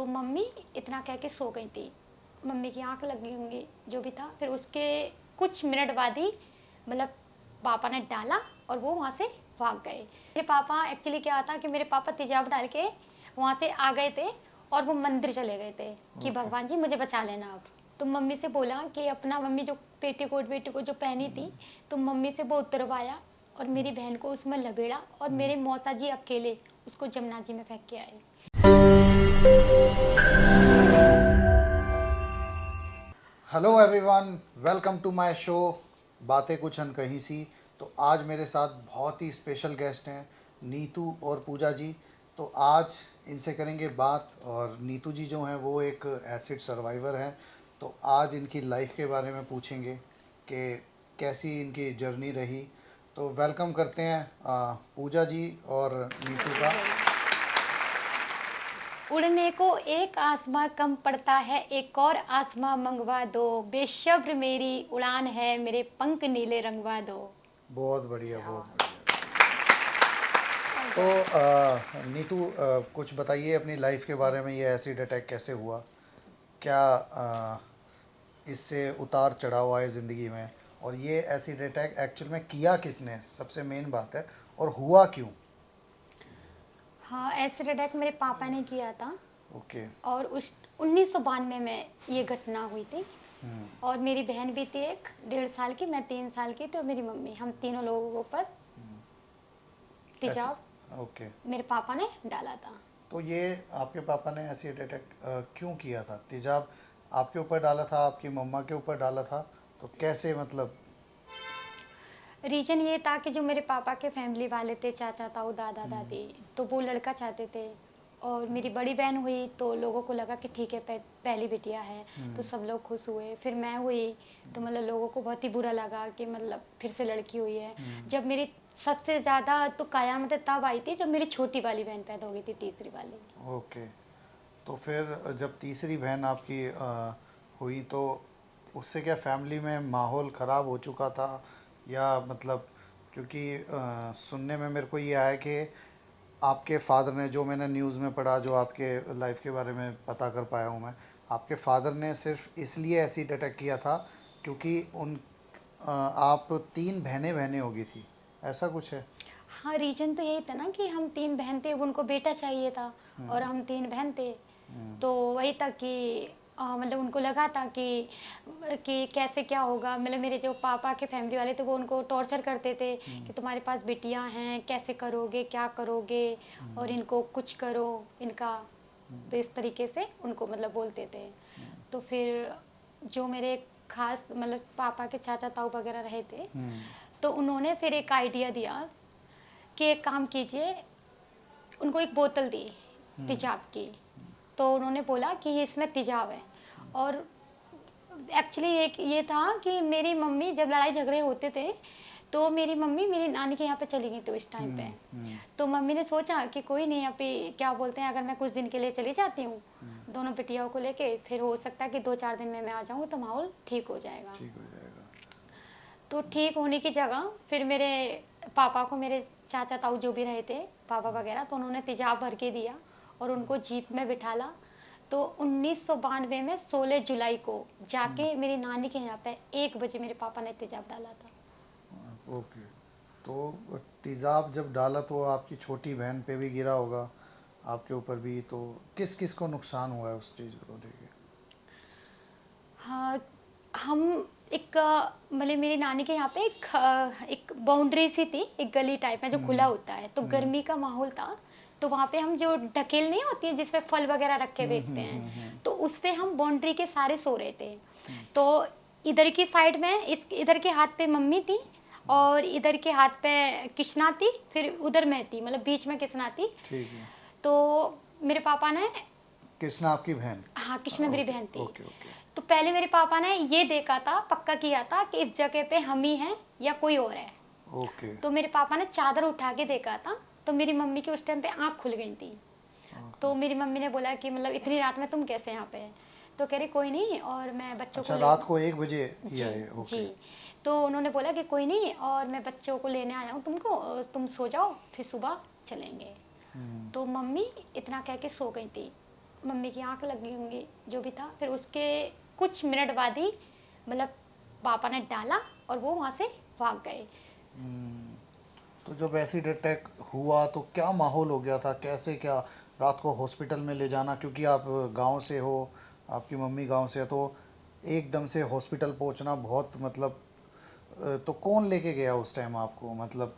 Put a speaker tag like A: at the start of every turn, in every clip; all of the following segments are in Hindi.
A: तो मम्मी इतना कह के सो गई थी। मम्मी की आंख लगी होंगी जो भी था। फिर उसके कुछ मिनट बाद ही मतलब पापा ने डाला और वो वहाँ से भाग गए। मेरे पापा एक्चुअली क्या था कि मेरे पापा तेजाब डाल के वहाँ से आ गए थे और वो मंदिर चले गए थे कि भगवान जी मुझे बचा लेना अब। तो मम्मी से बोला कि अपना मम्मी जो पेटीकोट जो पहनी थी तो मम्मी से वो उतरवाया और मेरी बहन को उसमें लपेड़ा और मेरे मौसा जी अकेले उसको जमुना जी में फेंक के आए।
B: Hello everyone, welcome to my show बातें कुछ अनकही सी। तो आज मेरे साथ बहुत ही स्पेशल गेस्ट हैं नीतू और पूजा जी। तो आज इनसे करेंगे बात। और नीतू जी जो हैं वो एक एसिड सर्वाइवर हैं। तो आज इनकी लाइफ के बारे में पूछेंगे कि कैसी इनकी जर्नी रही। तो वेलकम करते हैं पूजा जी और नीतू का।
A: उड़ने को एक आसमां कम पड़ता है, एक और आसमां मंगवा दो, बेशब्र मेरी उड़ान है, मेरे पंख नीले रंगवा दो।
B: बहुत बढ़िया, बहुत बढ़िया। तो नीतू, कुछ बताइए अपनी लाइफ के बारे में। ये एसिड अटैक कैसे हुआ, क्या इससे उतार चढ़ाव आए ज़िंदगी में, और ये एसिड अटैक एक्चुअल में किया किसने, सबसे मेन बात है, और हुआ क्यों?
A: हाँ, एसिड अटैक मेरे पापा ने किया था
B: ओके।
A: और उस 1992 में ये घटना हुई थी। और मेरी बहन भी थी एक 1.5 साल की, मैं 3 साल की, तो मेरी मम्मी, हम तीनों लोगों के ऊपर तेजाब
B: ओके।
A: मेरे पापा ने डाला था।
B: तो ये आपके पापा ने एसिड अटैक क्यों किया था? तेजाब आपके ऊपर डाला था, आपकी मम्मा के ऊपर डाला था, तो कैसे, मतलब?
A: रीज़न ये था कि जो मेरे पापा के फैमिली वाले थे, चाचा ताऊ दादा दादी, तो वो लड़का चाहते थे। और मेरी बड़ी बहन हुई तो लोगों को लगा कि ठीक है, पहली बिटिया है, तो सब लोग खुश हुए। फिर मैं हुई तो मतलब लोगों को बहुत ही बुरा लगा कि मतलब फिर से लड़की हुई है। जब मेरी सबसे ज़्यादा तो कयामत तब आई थी जब मेरी छोटी वाली बहन पैदा हो गई थी, तीसरी वाली।
B: ओके। तो फिर जब तीसरी बहन आपकी हुई तो उससे क्या फैमिली में माहौल ख़राब हो चुका था, या मतलब, क्योंकि सुनने में मेरे को ये आया कि आपके फादर ने, जो मैंने न्यूज़ में पढ़ा, जो आपके लाइफ के बारे में पता कर पाया हूँ मैं, आपके फादर ने सिर्फ इसलिए एसिड अटैक किया था क्योंकि आप तीन बहनें बहनें होगी थी, ऐसा कुछ है?
A: हाँ, रीजन तो यही था ना कि हम 3 बहन थे, उनको बेटा चाहिए था और हम 3 बहन थे। तो वही था कि मतलब उनको लगा था कि कैसे क्या होगा। मतलब मेरे जो पापा के फैमिली वाले थे वो उनको टॉर्चर करते थे कि तुम्हारे पास बिटियां हैं, कैसे करोगे, क्या करोगे, और इनको कुछ करो इनका। तो इस तरीके से उनको मतलब बोलते थे। तो फिर जो मेरे खास मतलब पापा के चाचा ताऊ वगैरह रहे थे, तो उन्होंने फिर एक आइडिया दिया कि एक काम कीजिए। उनको एक बोतल दी तेजाब की, तो उन्होंने बोला कि ये इसमें तेजाब है। और एक्चुअली एक ये था कि मेरी मम्मी जब लड़ाई झगड़े होते थे तो मेरी मम्मी मेरी नानी के यहाँ पे चली गई थी उस टाइम पे। तो मम्मी ने सोचा कि कोई नहीं, अभी क्या बोलते हैं, अगर मैं कुछ दिन के लिए चली जाती हूँ दोनों बिटियाओं को लेके, फिर हो सकता है कि 2-4 दिन में मैं आ जाऊँ तो माहौल ठीक हो जाएगा।
B: ठीक हो जाएगा।
A: तो ठीक होने की जगह फिर मेरे पापा को मेरे चाचा ताऊ जो भी रहे थे पापा वगैरह, तो उन्होंने तेजाब भर के दिया और उनको जीप में बिठाला। तो 1992 में 16 जुलाई को जाके मेरी नानी के यहाँ पे 1 बजे मेरे पापा ने तेजाब डाला था।
B: ओके। तो तेज़ाब जब डाला तो आपकी छोटी बहन पे भी गिरा होगा, आपके ऊपर भी, तो किस किस को नुकसान हुआ है उस चीज़ को लेके?
A: हाँ, हम एक मतलब मेरी नानी के यहाँ पे एक बाउंड्री सी थी, एक गली टाइप में जो खुला होता है, तो गर्मी का माहौल था। तो वहाँ पे हम जो ढकेल नहीं होती है जिसपे फल वगैरह रख के बेचते हैं, तो उस पे हम बाउंड्री के सारे सो रहे थे। तो इधर की साइड में इधर के हाथ पे मम्मी थी और इधर के हाथ पे कृष्णा थी, फिर उधर मैं थी, मतलब बीच में कृष्णा थी।
B: ठीक है।
A: तो मेरे पापा ने,
B: कृष्णा आपकी बहन?
A: हाँ, कृष्णा मेरी
B: ओके
A: बहन थी।
B: Okay okay.
A: तो पहले मेरे पापा ने ये देखा था, पक्का किया था कि इस जगह पे हम ही हैं या कोई और है।
B: ओके।
A: तो मेरे पापा ने चादर उठा के देखा था, तो मेरी मम्मी की उस टाइम पे आँख खुल गई थी। तो मेरी मम्मी ने बोला कि मतलब इतनी रात में तुम कैसे यहाँ पे है? तो कह रही कोई नहीं, और मैं बच्चों को
B: अच्छा, रात को 1 बजे
A: जी
B: किया है? ओके।
A: जी। तो उन्होंने बोला कि कोई नहीं, और मैं बच्चों को लेने आया हूँ तुमको, और तुम सो जाओ, फिर सुबह चलेंगे। तो मम्मी इतना कह के सो गई थी। मम्मी की आंख लगी होंगी, जो भी था। फिर उसके कुछ मिनट बाद ही मतलब पापा ने डाला और वो वहाँ से भाग गए।
B: हम्म, तो जब एसिड अटैक हुआ तो क्या माहौल हो गया था, कैसे क्या रात को हॉस्पिटल में ले जाना, क्योंकि आप गांव से हो, आपकी मम्मी गांव से है, तो एकदम से हॉस्पिटल पहुंचना बहुत मतलब तो कौन लेके गया उस टाइम आपको, मतलब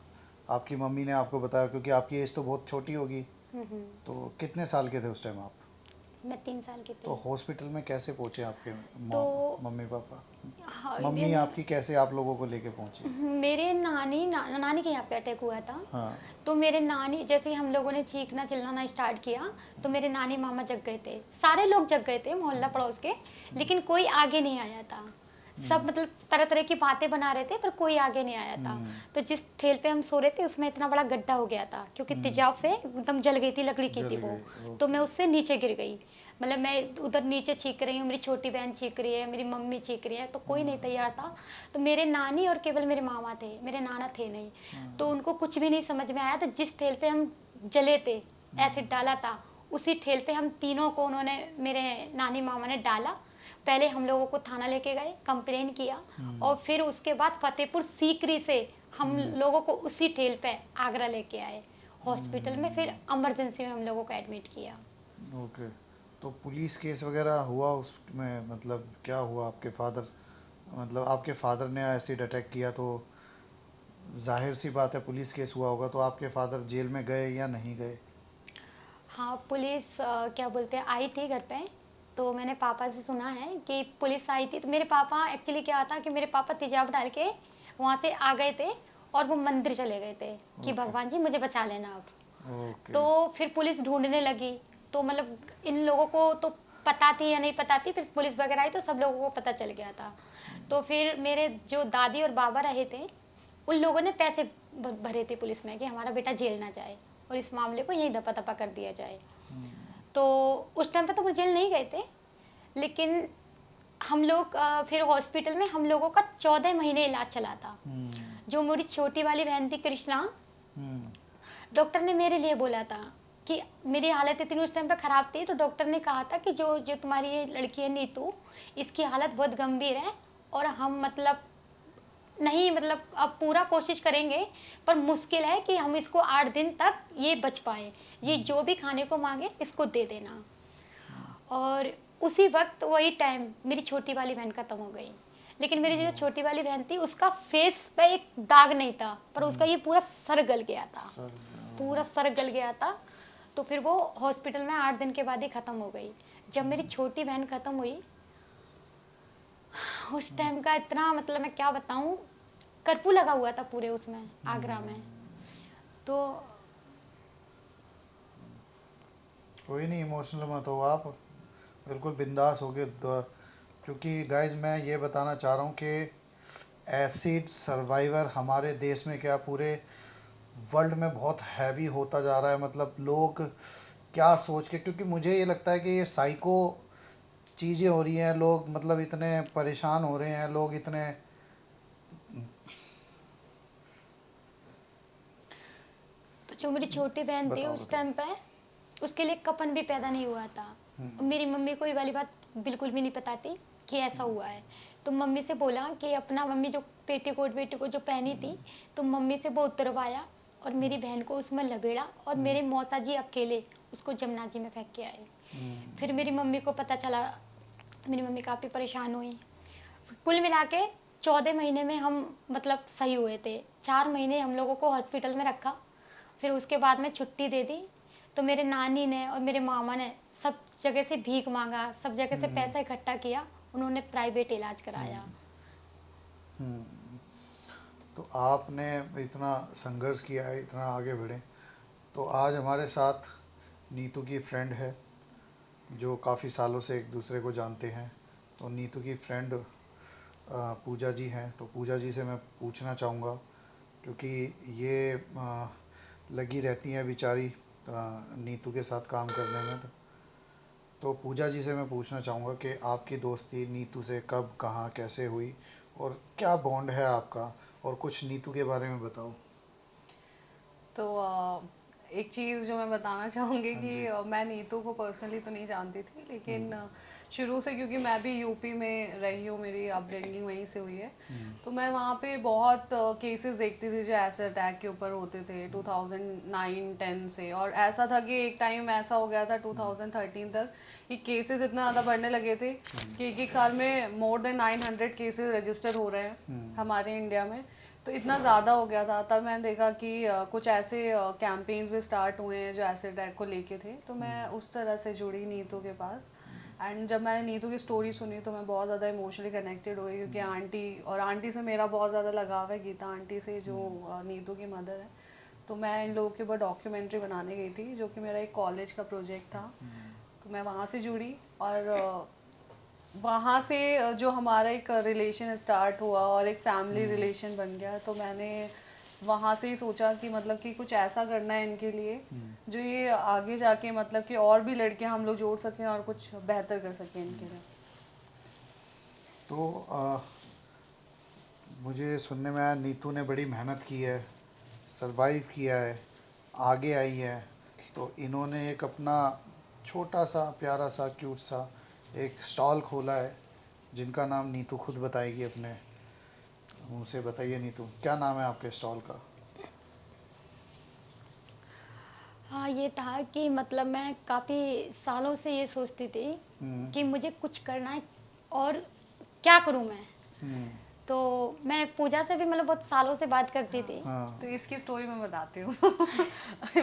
B: आपकी मम्मी ने आपको बताया, क्योंकि आपकी एज तो बहुत छोटी होगी,
A: हम्म।
B: तो कितने साल के थे उस टाइम आप?
A: मैं 3 साल की
B: तो
A: थी।
B: हॉस्पिटल में कैसे पहुंचे आपके
A: तो
B: मम्मी पापा?
A: हाँ,
B: मम्मी आपकी कैसे आप लोगों को लेके पहुंची?
A: मेरे नानी के यहाँ पे अटैक हुआ था।
B: हाँ।
A: तो मेरे नानी, जैसे ही हम लोगों ने चीखना चिल्लाना स्टार्ट किया, तो मेरे नानी मामा जग गए थे, सारे लोग जग गए थे मोहल्ला पड़ोस के, लेकिन कोई आगे नहीं आया था। सब मतलब तरह तरह की बातें बना रहे थे, पर कोई आगे नहीं आया था। तो जिस ठेल पे हम सो रहे थे उसमें इतना बड़ा गड्ढा हो गया था, क्योंकि तेजाब से एकदम जल गई थी, लकड़ी की
B: जल
A: थी वो।
B: गई,
A: तो मैं
B: ओके।
A: उससे नीचे गिर गई। मतलब मैं उधर नीचे चीख रही हूँ, मेरी छोटी बहन चीख रही है, मेरी मम्मी चीख रही है, तो कोई नहीं तैयार था। तो मेरे नानी और केवल मेरे मामा थे, मेरे नाना थे नहीं। तो उनको कुछ भी नहीं समझ में आया। तो जिस ठेल पे हम जले थे, एसिड डाला था, उसी ठेल पे हम तीनों को उन्होंने, मेरे नानी मामा ने डाला। पहले हम लोगों को थाना लेके गए, कंप्लेन किया, और फिर उसके बाद फतेहपुर सीकरी से हम लोगों को उसी ठेल पे आगरा लेके आए हॉस्पिटल में। फिर इमरजेंसी में हम लोगों को एडमिट किया।
B: ओके। तो पुलिस केस वगैरह हुआ उसमें, मतलब क्या हुआ आपके फादर, मतलब आपके फादर ने एसिड अटैक किया तो जाहिर सी बात है पुलिस केस हुआ होगा, तो आपके फादर जेल में गए या नहीं गए?
A: हाँ, पुलिस क्या बोलते हैं, आई थी घर पे। तो मैंने पापा से सुना है कि पुलिस आई थी। तो मेरे पापा, एक्चुअली क्या था कि मेरे पापा तेजाब डाल के वहाँ से आ गए थे, और वो मंदिर चले गए थे कि
B: ओके।
A: भगवान जी मुझे बचा लेना अब।
B: ओके।
A: तो फिर पुलिस ढूंढने लगी। तो मतलब इन लोगों को तो पता थी या नहीं पता थी, फिर पुलिस वगैरह आई तो सब लोगों को पता चल गया था। तो फिर मेरे जो दादी और बाबा रहे थे, उन लोगों ने पैसे भरे थे पुलिस में कि हमारा बेटा जेल ना जाए और इस मामले को यहीं दफा दफा कर दिया जाए। तो उस टाइम पे तो वो जेल नहीं गए थे, लेकिन हम लोग फिर हॉस्पिटल में हम लोगों का 14 महीने इलाज चला था।
B: हम्म।
A: जो मेरी छोटी वाली बहन थी कृष्णा,
B: हम्म।
A: डॉक्टर ने मेरे लिए बोला था कि मेरी हालत इतनी उस टाइम पे ख़राब थी, तो डॉक्टर ने कहा था कि जो जो तुम्हारी ये लड़की है नीतू, इसकी हालत बहुत गंभीर है, और हम मतलब नहीं, मतलब अब पूरा कोशिश करेंगे, पर मुश्किल है कि हम इसको 8 दिन तक ये बच पाए। ये जो भी खाने को मांगे इसको दे देना। और उसी वक्त वही टाइम मेरी छोटी वाली बहन खत्म हो गई। लेकिन मेरी जो छोटी वाली बहन थी उसका फेस पे एक दाग नहीं था, पर उसका ये पूरा सर गल गया था,
B: सर।
A: पूरा सर गल गया था। तो फिर वो हॉस्पिटल में 8 दिन के बाद ही ख़त्म हो गई। जब मेरी छोटी बहन ख़त्म हुई, उस टाइम का इतना, मतलब मैं क्या बताऊँ, कर्फ्यू लगा हुआ था पूरे उसमें आगरा में। तो
B: कोई नहीं, इमोशनल मत हो आप, बिल्कुल बिंदास हो गए, क्योंकि गाइज मैं ये बताना चाह रहा हूँ कि एसिड सर्वाइवर हमारे देश में क्या पूरे वर्ल्ड में बहुत हैवी होता जा रहा है, मतलब लोग क्या सोच के, क्योंकि मुझे ये लगता है कि ये साइको चीज़ें हो रही हैं, लोग मतलब इतने परेशान हो रहे हैं, लोग इतने।
A: तो जो मेरी छोटी बहन थी
B: बताओ
A: उस
B: बताओ।
A: टाइम पे, उसके लिए कफन भी पैदा नहीं हुआ था। और मेरी मम्मी को ये वाली बात बिल्कुल भी नहीं पता थी कि ऐसा हुआ है। तो मम्मी से बोला कि अपना, मम्मी जो पेटीकोट जो पहनी थी, तो मम्मी से वो उतरवाया और मेरी बहन को उसमें लपेड़ा, और मेरे मौसा जी अकेले उसको जमुना जी में फेंक के आए। फिर मेरी मम्मी को पता चला, मेरी मम्मी काफ़ी परेशान हुई। कुल मिला के 14 महीने में हम मतलब सही हुए थे। 4 महीने हम लोगों को हॉस्पिटल में रखा, फिर उसके बाद में छुट्टी दे दी। तो मेरे नानी ने और मेरे मामा ने सब जगह से भीख मांगा, सब जगह से पैसा इकट्ठा किया, उन्होंने प्राइवेट इलाज कराया।
B: तो आपने इतना संघर्ष किया है, इतना आगे बढ़े, तो आज हमारे साथ नीतू की फ्रेंड है जो काफ़ी सालों से एक दूसरे को जानते हैं। तो नीतू की फ्रेंड पूजा जी हैं, तो पूजा जी से मैं पूछना चाहूँगा, क्योंकि ये लगी रहती हैं बेचारी नीतू के साथ काम करने में, तो पूजा जी से मैं पूछना चाहूँगा कि आपकी दोस्ती नीतू से कब, कहाँ, कैसे हुई, और क्या बॉन्ड है आपका, और कुछ नीतू के बारे में बताओ।
C: तो एक चीज़ जो मैं बताना चाहूँगी
B: हाँ
C: कि
B: जी।
C: मैं नीतू को पर्सनली तो नहीं जानती थी, लेकिन शुरू से, क्योंकि मैं भी यूपी में रही हूँ, मेरी अपब्रिंगिंग वहीं से हुई है, तो मैं वहाँ पे बहुत केसेस देखती थी जो ऐसे अटैक के ऊपर होते थे 2009-10 से। और ऐसा था कि एक टाइम ऐसा हो गया था 2013 तक कि केसेस इतना ज़्यादा बढ़ने लगे थे कि एक एक साल में मोर देन 900 केसेस रजिस्टर हो रहे हैं हमारे इंडिया में। तो इतना ज़्यादा हो गया था, तब मैंने देखा कि कुछ ऐसे कैंपेन्स भी स्टार्ट हुए हैं जो ऐसे अटैक को लेके थे, तो मैं उस तरह से जुड़ी नीतू के पास। एंड जब मैंने नीतू की स्टोरी सुनी तो मैं बहुत ज़्यादा इमोशनली कनेक्टेड हुई, क्योंकि आंटी से मेरा बहुत ज़्यादा लगाव है, गीता आंटी से, जो नीतू की मदर है। तो मैं इन लोगों के ऊपर डॉक्यूमेंट्री बनाने गई थी, जो कि मेरा एक कॉलेज का प्रोजेक्ट था। तो मैं वहाँ से जुड़ी, और वहाँ से जो हमारा एक रिलेशन स्टार्ट हुआ और एक फैमिली रिलेशन बन गया। तो मैंने वहाँ से ही सोचा कि मतलब कि कुछ ऐसा करना है इनके लिए जो ये आगे जाके मतलब कि और भी लड़कियाँ हम लोग जोड़ सकें और कुछ बेहतर कर सकें इनके लिए।
B: तो मुझे सुनने में आया नीतू ने बड़ी मेहनत की है, सरवाइव किया है, आगे आई है। तो इन्होंने एक अपना छोटा सा प्यारा सा क्यूट सा एक स्टॉल खोला है, जिनका नाम नीतू खुद बताएगी अपने मुंह से। बताइए नीतू, क्या नाम है आपके स्टॉल का?
A: हाँ, ये था कि मतलब मैं काफ़ी सालों से ये सोचती थी कि मुझे कुछ करना है, और क्या करूँ मैं।
B: हम्म।
A: तो मैं पूजा से भी मतलब बहुत सालों से बात करती थी।
B: हाँ।
C: तो इसकी स्टोरी मैं बताती हूँ।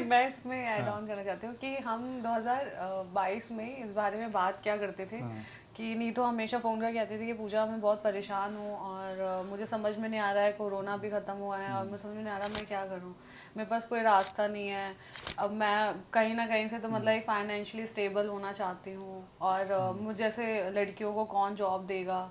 C: मैं इसमें ऐड
B: हाँ।
C: ऑन करना चाहती हूँ कि हम 2022 में इस बारे में बात क्या करते थे
B: हाँ।
C: कि नीतू हमेशा फ़ोन करके कहती थी कि पूजा मैं बहुत परेशान हूँ, और मुझे समझ में नहीं आ रहा है, कोरोना भी ख़त्म हुआ है और मुझे समझ में नहीं आ रहा मैं क्या करूँ, मेरे पास कोई रास्ता नहीं है। अब मैं कहीं ना कहीं से तो मतलब एक फाइनेंशियली स्टेबल होना चाहती हूँ, और मुझे जैसे लड़कियों को कौन जॉब देगा,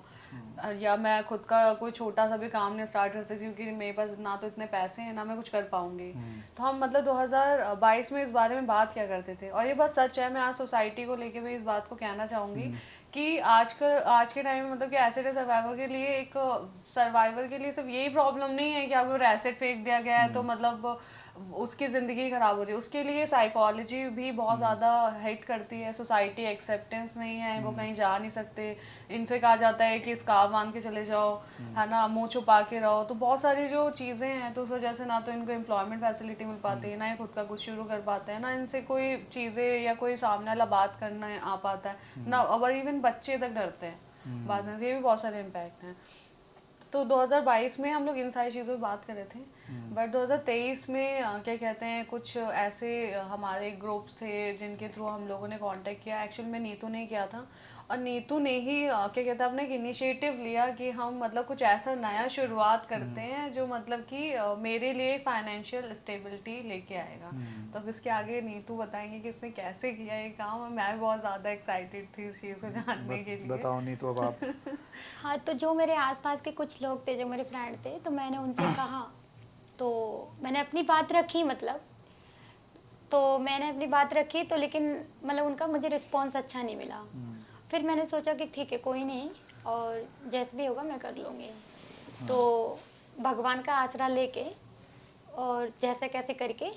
C: या मैं खुद का कोई छोटा सा भी काम नहीं स्टार्ट कर सकती, क्योंकि मेरे पास ना तो इतने पैसे हैं ना मैं कुछ कर पाऊंगी। तो हम मतलब 2022 में इस बारे में बात क्या करते थे, और ये बात सच है। मैं आज सोसाइटी को लेके भी इस बात को कहना चाहूँगी कि आज के टाइम में मतलब कि एसिड सर्वाइवर के लिए एक सर्वाइवर के लिए सिर्फ यही प्रॉब्लम नहीं है कि आपको एसिड फेंक दिया गया है तो मतलब उसकी ज़िंदगी ख़राब हो रही है। उसके लिए साइकोलॉजी भी बहुत ज़्यादा हिट करती है, सोसाइटी एक्सेप्टेंस नहीं है, वो कहीं जा नहीं सकते, इनसे कहा जाता है कि स्कार्फ बांध के चले जाओ, है ना, मुंह छुपा के रहो। तो बहुत सारी जो चीज़ें हैं, तो उस वजह से ना तो इनको एम्प्लॉयमेंट फैसिलिटी मिल पाती है, ना ये खुद का कुछ शुरू कर पाते हैं, ना इनसे कोई चीज़ें या कोई सामने वाला बात करना आ पाता है ना, और इवन बच्चे तक डरते हैं बात करने से। ये भी बहुत सारे इम्पैक्ट हैं। तो 2022 में हम लोग इन सारी चीज़ों पे बात कर रहे थे, बट 2023 में क्या कहते हैं, कुछ ऐसे हमारे ग्रुप्स थे जिनके थ्रू हम लोगों ने कांटेक्ट किया। एक्चुअल में नीतू ने किया था, और नीतू ने ही क्या कहते हैं अपने एक इनिशिएटिव लिया कि हम मतलब कुछ ऐसा नया शुरुआत करते हैं जो मतलब कि मेरे लिए फाइनेंशियल स्टेबिलिटी लेके आएगा। तो अब इसके आगे नीतू बताएंगे कि इसने कैसे किया ये काम, और मैं बहुत ज़्यादा एक्साइटेड थी इस चीज़ को जानने के लिए।
B: बताओ नीतू, अब आप।
A: हाँ, तो जो मेरे आसपास के कुछ लोग थे, जो मेरे फ्रेंड थे, तो मैंने उनसे कहा, तो मैंने अपनी बात रखी मतलब। तो मैंने अपनी बात रखी, तो लेकिन मतलब उनका मुझे रिस्पॉन्स अच्छा नहीं मिला। फिर मैंने सोचा कि ठीक है, कोई नहीं, और जैसे भी होगा मैं कर लूँगी। तो भगवान का आसरा लेके और जैसे कैसे करके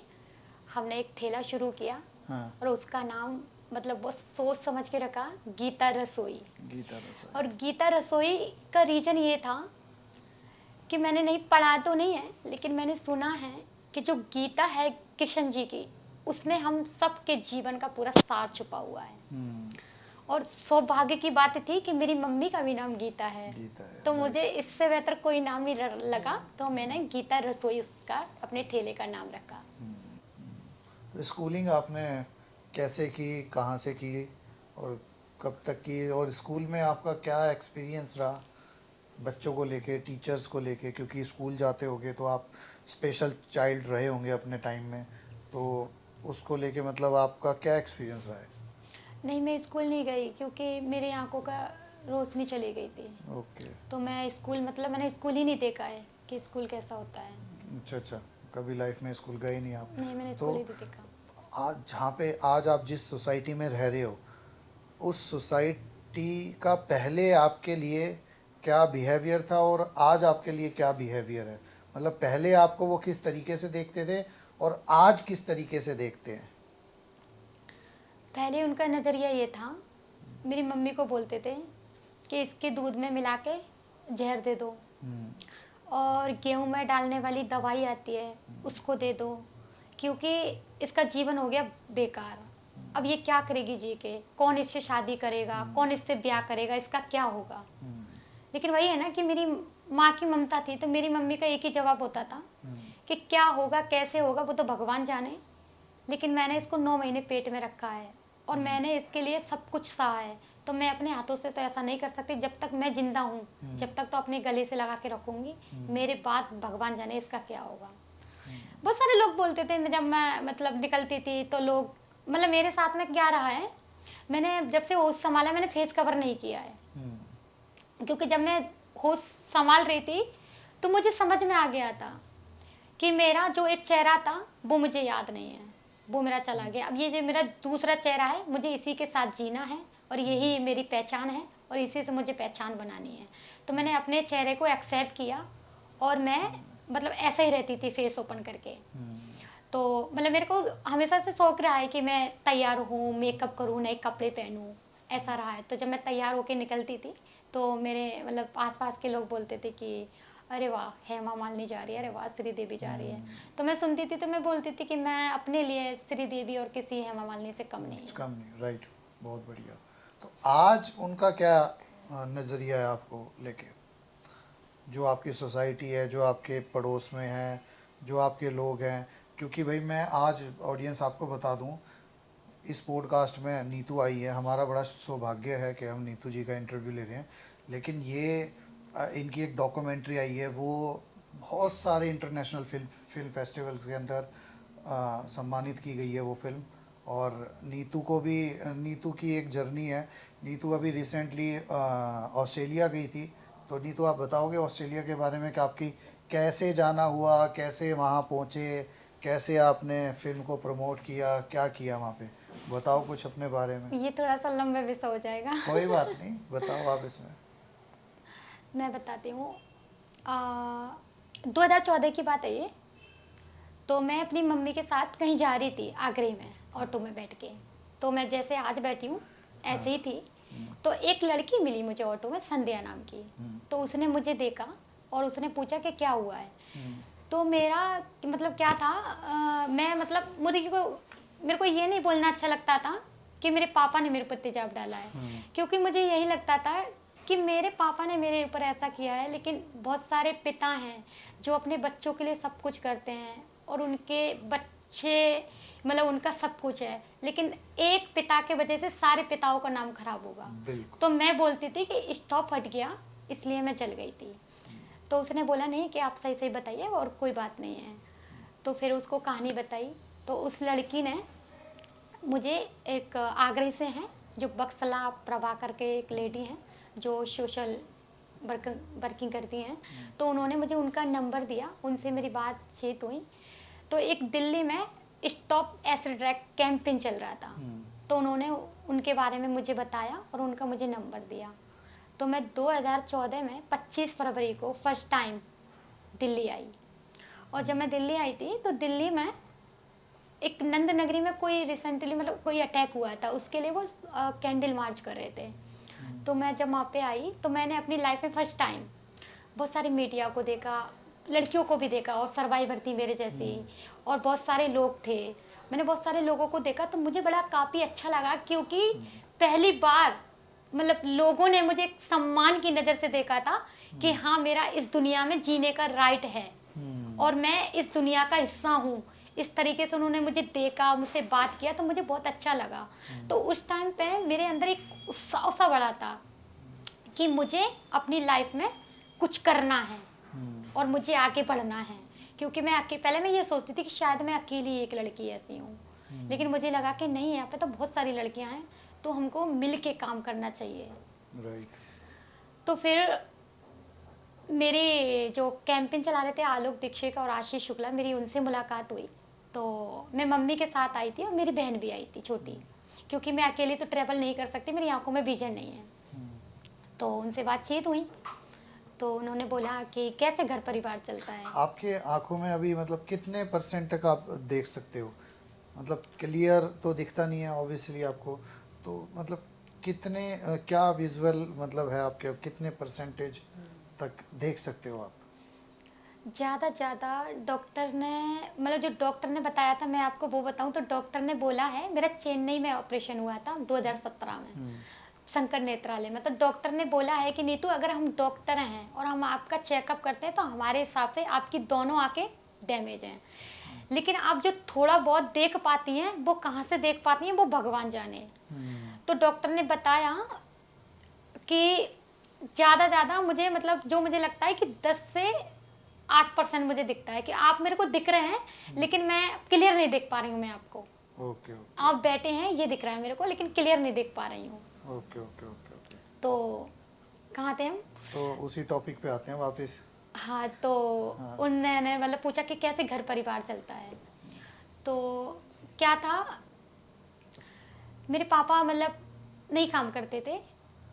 A: हमने एक ठेला शुरू किया,
B: हाँ।
A: और उसका नाम मतलब बहुत सोच समझ के रखा, गीता रसोई।
B: गीता रसोई।
A: और गीता रसोई का रीज़न ये था कि मैंने नहीं पढ़ा तो नहीं है, लेकिन मैंने सुना है कि जो गीता है किशन जी की, उसमें हम सबके जीवन का पूरा सार छुपा हुआ है। और सौभाग्य की बात थी कि मेरी मम्मी का भी नाम गीता है,
B: गीता है,
A: तो
B: right।
A: मुझे इससे बेहतर कोई नाम ही लगा, तो मैंने गीता रसोई उसका अपने ठेले का नाम रखा।
B: तो स्कूलिंग आपने कैसे की, कहाँ से की और कब तक की, और स्कूल में आपका क्या एक्सपीरियंस रहा बच्चों को लेके, टीचर्स को लेके? क्योंकि स्कूल जाते होगे तो आप स्पेशल चाइल्ड रहे होंगे अपने टाइम में, तो उसको लेके मतलब आपका क्या एक्सपीरियंस रहा है?
A: नहीं, मैं स्कूल नहीं गई क्योंकि मेरी आंखों का रोशनी चली गई थी।
B: ओके।
A: तो मैं स्कूल मतलब मैंने स्कूल ही नहीं देखा है कि स्कूल कैसा होता है।
B: अच्छा अच्छा, कभी लाइफ में स्कूल गए नहीं आप?
A: नहीं, मैंने
B: तो
A: स्कूल ही नहीं देखा।
B: आज जहाँ पे आज आप जिस सोसाइटी में रह रहे हो, उस सोसाइटी का पहले आपके लिए क्या बिहेवियर था और आज आपके लिए क्या बिहेवियर है? मतलब पहले आपको वो किस तरीके से देखते थे और आज किस तरीके से देखते हैं?
A: पहले उनका नज़रिया ये था, मेरी मम्मी को बोलते थे कि इसके दूध में मिला के जहर दे दो, और गेहूं में डालने वाली दवाई आती है उसको दे दो, क्योंकि इसका जीवन हो गया बेकार। अब ये क्या करेगी जी के, कौन इससे शादी करेगा, कौन इससे ब्याह करेगा, इसका क्या होगा। लेकिन वही है ना कि मेरी माँ की ममता थी, तो मेरी मम्मी का एक ही जवाब होता था कि क्या होगा कैसे होगा वो तो भगवान जाने, लेकिन मैंने इसको 9 महीने पेट में रखा है और मैंने इसके लिए सब कुछ सहा है, तो मैं अपने हाथों से तो ऐसा नहीं कर सकती। जब तक मैं जिंदा हूँ, जब तक तो अपने गले से लगा के रखूंगी, मेरे बाद भगवान जाने इसका क्या होगा। बहुत सारे लोग बोलते थे, जब मैं मतलब निकलती थी तो लोग, मतलब मेरे साथ में क्या रहा है, मैंने जब से होश संभाला मैंने फेस कवर नहीं किया है, क्योंकि जब मैं होश संभाल रही थी तो मुझे समझ में आ गया था कि मेरा जो एक चेहरा था वो मुझे याद नहीं है, वो मेरा चला गया। अब ये जो मेरा दूसरा चेहरा है, मुझे इसी के साथ जीना है और यही मेरी पहचान है और इसी से मुझे पहचान बनानी है। तो मैंने अपने चेहरे को एक्सेप्ट किया और मैं मतलब ऐसे ही रहती थी फेस ओपन करके। तो मतलब मेरे को हमेशा से शौक रहा है कि मैं तैयार हूँ, मेकअप करूँ, नए कपड़े पहनूँ, ऐसा रहा है। तो जब मैं तैयार होके निकलती थी तो मेरे मतलब आसपास के लोग बोलते थे कि अरे वाह हेमा मालिनी जा रही है, अरे वाह श्रीदेवी जा रही है। तो मैं सुनती थी तो मैं बोलती थी कि मैं अपने लिए श्रीदेवी और किसी हेमा मालिनी से कम नहीं हूँ।
B: कम नहीं, राइट, बहुत बढ़िया। तो आज उनका क्या नज़रिया है आपको लेके, जो आपकी सोसाइटी है, जो आपके पड़ोस में है, जो आपके लोग हैं? क्योंकि भाई मैं आज ऑडियंस आपको बता दूं, इस पॉडकास्ट में नीतू आई है, हमारा बड़ा सौभाग्य है कि हम नीतू जी का इंटरव्यू ले रहे हैं। लेकिन ये इनकी एक डॉक्यूमेंट्री आई है, वो बहुत सारे इंटरनेशनल फिल्म फेस्टिवल्स के अंदर सम्मानित की गई है वो फिल्म। और नीतू को भी, नीतू की एक जर्नी है। नीतू अभी रिसेंटली ऑस्ट्रेलिया गई थी, तो नीतू आप बताओगे ऑस्ट्रेलिया के बारे में कि आपकी कैसे जाना हुआ, कैसे वहाँ पहुँचे, कैसे आपने फिल्म को प्रमोट किया, क्या किया वहाँ पे? बताओ कुछ अपने बारे में।
A: ये थोड़ा सा लंबे विषय हो जाएगा।
B: कोई बात नहीं, बताओ आप इसमें।
A: मैं बताती हूँ। 2014 की बात है ये। तो मैं अपनी मम्मी के साथ कहीं जा रही थी आगरे में, ऑटो में बैठ के। तो मैं जैसे आज बैठी हूँ ऐसे ही थी। तो एक लड़की मिली मुझे ऑटो में, संध्या नाम की। तो उसने मुझे देखा और उसने पूछा कि क्या हुआ है। तो मेरा मतलब क्या था, मैं मतलब मेरे को ये नहीं बोलना अच्छा लगता था कि मेरे पापा ने मेरे ऊपर तेजाब डाला है, क्योंकि मुझे यही लगता था कि मेरे पापा ने मेरे ऊपर ऐसा किया है। लेकिन बहुत सारे पिता हैं जो अपने बच्चों के लिए सब कुछ करते हैं और उनके बच्चे मतलब उनका सब कुछ है, लेकिन एक पिता के वजह से सारे पिताओं का नाम खराब होगा। तो मैं बोलती थी कि स्टॉप हट गया, इसलिए मैं चल गई थी। तो उसने बोला नहीं कि आप सही सही बताइए और कोई बात नहीं है। तो फिर उसको कहानी बताई। तो उस लड़की ने मुझे, एक आगरे से हैं जो बक्सला प्रभा करके एक लेडी हैं जो सोशल वर्किंग करती हैं, तो उन्होंने मुझे उनका नंबर दिया, उनसे मेरी बातचीत हुई। तो एक दिल्ली में स्टॉप एसिड रैक कैंपेन चल रहा था, तो उन्होंने उनके बारे में मुझे बताया और उनका मुझे नंबर दिया। तो मैं 2014 में 25 फरवरी को फर्स्ट टाइम दिल्ली आई। और जब मैं दिल्ली आई थी तो दिल्ली में एक नंद नगरी में कोई रिसेंटली मतलब कोई अटैक हुआ था, उसके लिए वो कैंडल मार्च कर रहे थे। तो मैं जब वहाँ पे आई तो मैंने अपनी लाइफ में फर्स्ट टाइम बहुत सारी मीडिया को देखा, लड़कियों को भी देखा और सर्वाइवर थी मेरे जैसी, और बहुत सारे लोग थे। मैंने बहुत सारे लोगों को देखा तो मुझे बड़ा काफ़ी अच्छा लगा, क्योंकि पहली बार मतलब लोगों ने मुझे एक सम्मान की नज़र से देखा था कि हाँ मेरा इस दुनिया में जीने का राइट है और मैं इस दुनिया का हिस्सा हूँ। इस तरीके से उन्होंने मुझे देखा, मुझसे बात किया, तो मुझे बहुत अच्छा लगा। तो उस टाइम पे मेरे अंदर एक उत्साह सा बड़ा था कि मुझे अपनी लाइफ में कुछ करना है और मुझे आगे बढ़ना है। क्योंकि पहले मैं ये सोचती थी कि शायद मैं अकेली एक लड़की ऐसी हूँ, लेकिन मुझे लगा कि नहीं, यहाँ पे तो बहुत सारी लड़कियाँ हैं, तो हमको मिल के काम करना चाहिए।
B: राइट।
A: तो फिर मेरे जो कैंपेन चला रहे थे आलोक दीक्षित और आशीष शुक्ला, मेरी उनसे मुलाकात हुई। तो मैं मम्मी के साथ आई थी और मेरी बहन भी आई थी छोटी, क्योंकि मैं अकेली तो ट्रैवल नहीं कर सकती, मेरी आंखों में विजन नहीं है। तो उनसे बातचीत हुई। तो उन्होंने बोला कि कैसे घर परिवार चलता है।
B: आपके आंखों में अभी मतलब कितने % तक आप देख सकते हो? मतलब क्लियर तो दिखता नहीं है ऑब्वियसली आपको, तो मतलब कितने क्या विजुअल मतलब है आपके, कितने % तक देख सकते हो आप?
A: ज़्यादा डॉक्टर ने मतलब जो डॉक्टर ने बताया था, मैं आपको वो बताऊं तो डॉक्टर ने बोला है, मेरा चेन्नई में ऑपरेशन हुआ था 2017 में शंकर नेत्रालय में। तो डॉक्टर ने बोला है कि नीतू अगर हम डॉक्टर हैं और हम आपका चेकअप करते हैं तो हमारे हिसाब से आपकी दोनों आंखें डैमेज हैं, लेकिन आप जो थोड़ा बहुत देख पाती हैं वो कहाँ से देख पाती हैं वो भगवान जाने। तो डॉक्टर ने बताया कि ज़्यादा मुझे मतलब जो मुझे लगता है कि 10 से 8% मुझे दिखता है कि आप मेरे को दिख रहे हैं, लेकिन मैं क्लियर नहीं देख पा रही हूँ। मैं आपको,
B: ओके ओके
A: आप बैठे हैं ये दिख रहा है मेरे को, लेकिन क्लियर नहीं देख पा रही हूँ।
B: Okay okay okay okay.
A: तो कहाँ थे हम?
B: तो उसी टॉपिक पे आते हैं वापस।
A: हाँ, तो उन्होंने मतलब पूछा कि कैसे घर परिवार चलता है। तो क्या था, मेरे पापा मतलब नहीं काम करते थे,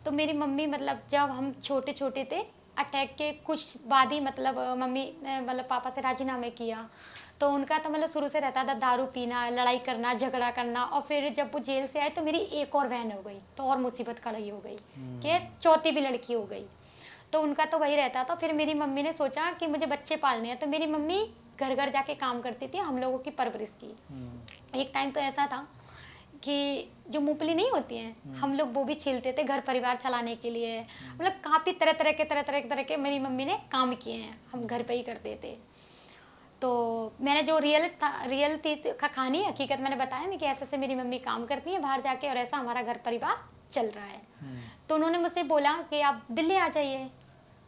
A: तो मेरी मम्मी मतलब जब हम छोटे छोटे थे, अटैक के कुछ बाद ही मतलब मम्मी ने मतलब पापा से राजीनामे किया। तो उनका तो मतलब शुरू से रहता था दारू पीना, लड़ाई करना, झगड़ा करना, और फिर जब वो जेल से आए तो मेरी एक और बहन हो गई, तो और मुसीबत खड़ी हो गई कि चौथी भी लड़की हो गई। तो उनका तो वही रहता था। फिर मेरी मम्मी ने सोचा कि मुझे बच्चे पालने हैं, तो मेरी मम्मी घर घर जाके काम करती थी, हम लोगों की परवरिश की। एक टाइम तो ऐसा था कि जो मूंगफली नहीं होती हैं, हम लोग वो भी छीलते थे घर परिवार चलाने के लिए। मतलब काफ़ी तरह के मेरी मम्मी ने काम किए हैं, हम घर पे ही करते थे। तो मैंने जो रियल थी कहानी हकीकत मैंने बताया ना कि ऐसे से मेरी मम्मी काम करती है बाहर जाके और ऐसा हमारा घर परिवार चल रहा है। तो उन्होंने मुझसे बोला कि आप दिल्ली आ जाइए,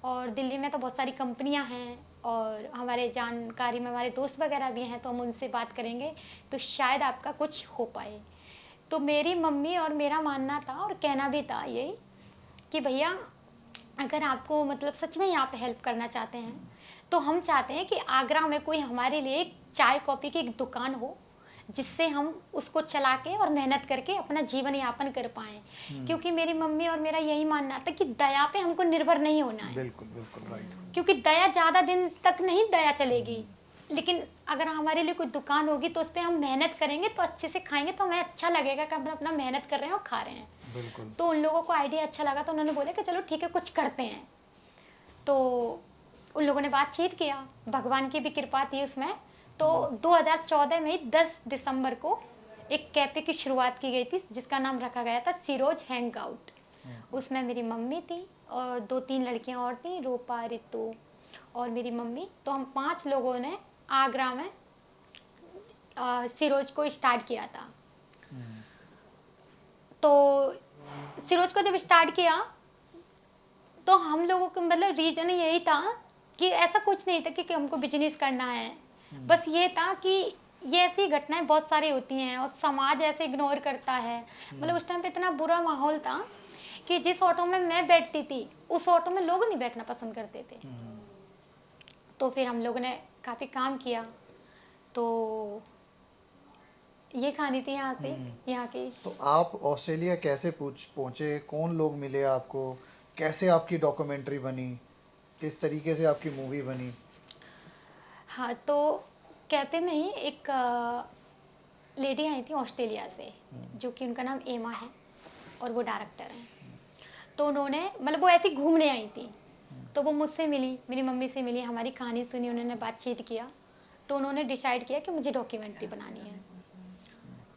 A: और दिल्ली में तो बहुत सारी कंपनियां हैं और हमारे जानकारी में हमारे दोस्त वगैरह भी हैं, तो हम उनसे बात करेंगे तो शायद आपका कुछ हो पाए। तो मेरी मम्मी और मेरा मानना था और कहना भी था यही कि भैया अगर आपको मतलब सच में यहाँ पे हेल्प करना चाहते हैं, तो हम चाहते हैं कि आगरा में कोई हमारे लिए एक चाय कॉफ़ी की एक दुकान हो, जिससे हम उसको चला के और मेहनत करके अपना जीवन यापन कर पाएँ। क्योंकि मेरी मम्मी और मेरा यही मानना था कि दया पे हमको निर्भर नहीं होना है,
B: बिल्कुल बिल्कुल राइट।
A: क्योंकि दया ज़्यादा दिन तक नहीं दया चलेगी, लेकिन अगर हमारे लिए कोई दुकान होगी तो उस पर हम मेहनत करेंगे तो अच्छे से खाएंगे, तो हमें अच्छा लगेगा कि हम अपना मेहनत कर रहे हैं और खा रहे हैं।
B: बिल्कुल।
A: तो उन लोगों को आइडिया अच्छा लगा, तो उन्होंने बोला कि चलो ठीक है कुछ करते हैं। तो उन लोगों ने बातचीत किया, भगवान की भी कृपा थी उसमें। तो 2014 में ही 10 दिसंबर को एक कैफे की शुरुआत की गई थी, जिसका नाम रखा गया था सिरोज हैंग आउट। उसमें मेरी मम्मी थी और 2-3 लड़कियां और थी, रूपा, रितु और मेरी मम्मी। तो हम 5 लोगों ने आगरा में सिरोज को स्टार्ट किया था। तो सिरोज को जब स्टार्ट किया तो हम लोगों को मतलब रीजन यही था कि ऐसा कुछ नहीं था कि हमको बिजनेस करना है। बस ये था कि ये ऐसी घटनाएं बहुत सारी होती हैं और समाज ऐसे इग्नोर करता है। मतलब उस टाइम पे इतना बुरा माहौल था कि जिस ऑटो में मैं बैठती थी उस ऑटो में लोग नहीं बैठना पसंद करते थे। तो फिर हम लोगों ने काफ़ी काम किया। तो ये कहानी थी यहाँ की।
B: तो आप ऑस्ट्रेलिया कैसे पहुँचे, कौन लोग मिले आपको, कैसे आपकी डॉक्यूमेंट्री बनी, किस तरीके से आपकी मूवी बनी?
A: हाँ, तो कैफे में ही एक लेडी आई थी ऑस्ट्रेलिया से, जो कि उनका नाम एमा है और वो डायरेक्टर हैं। तो उन्होंने मतलब वो ऐसी घूमने आई थी, तो वो मुझसे मिली, मेरी मम्मी से मिली, हमारी कहानी सुनी, उन्होंने बातचीत किया। तो उन्होंने डिसाइड किया कि मुझे डॉक्यूमेंट्री बनानी है।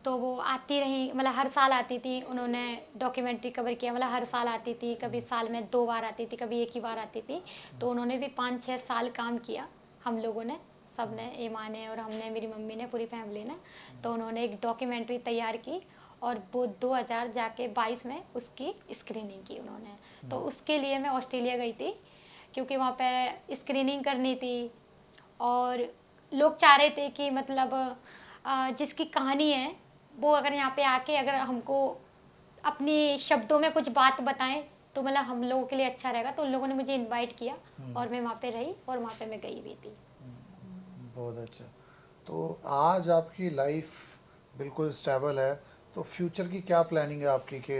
A: तो वो आती रही, मतलब हर साल आती थी, उन्होंने डॉक्यूमेंट्री कवर किया। मतलब हर साल आती थी, कभी साल में 2 बार आती थी, कभी 1 ही बार आती थी। तो उन्होंने भी 5-6 साल काम किया, हम लोगों ने, सब ने, एमा ने और हमने, मेरी मम्मी ने, पूरी फैमिली ने। तो उन्होंने एक डॉक्यूमेंट्री तैयार की और वो 2022 में उसकी स्क्रीनिंग की उन्होंने। तो उसके लिए मैं ऑस्ट्रेलिया गई थी, क्योंकि वहाँ पे स्क्रीनिंग करनी थी और लोग चाह रहे थे कि मतलब जिसकी कहानी है वो अगर यहाँ पे आके अगर हमको अपने शब्दों में कुछ बात बताएं तो मतलब हम लोगों के लिए अच्छा रहेगा। तो उन लोगों ने मुझे इनवाइट किया और मैं वहाँ पे रही और वहाँ पे मैं गई भी थी।
B: बहुत अच्छा। तो आज आपकी लाइफ बिल्कुल स्टेबल है, तो फ्यूचर की क्या प्लानिंग है आपकी कि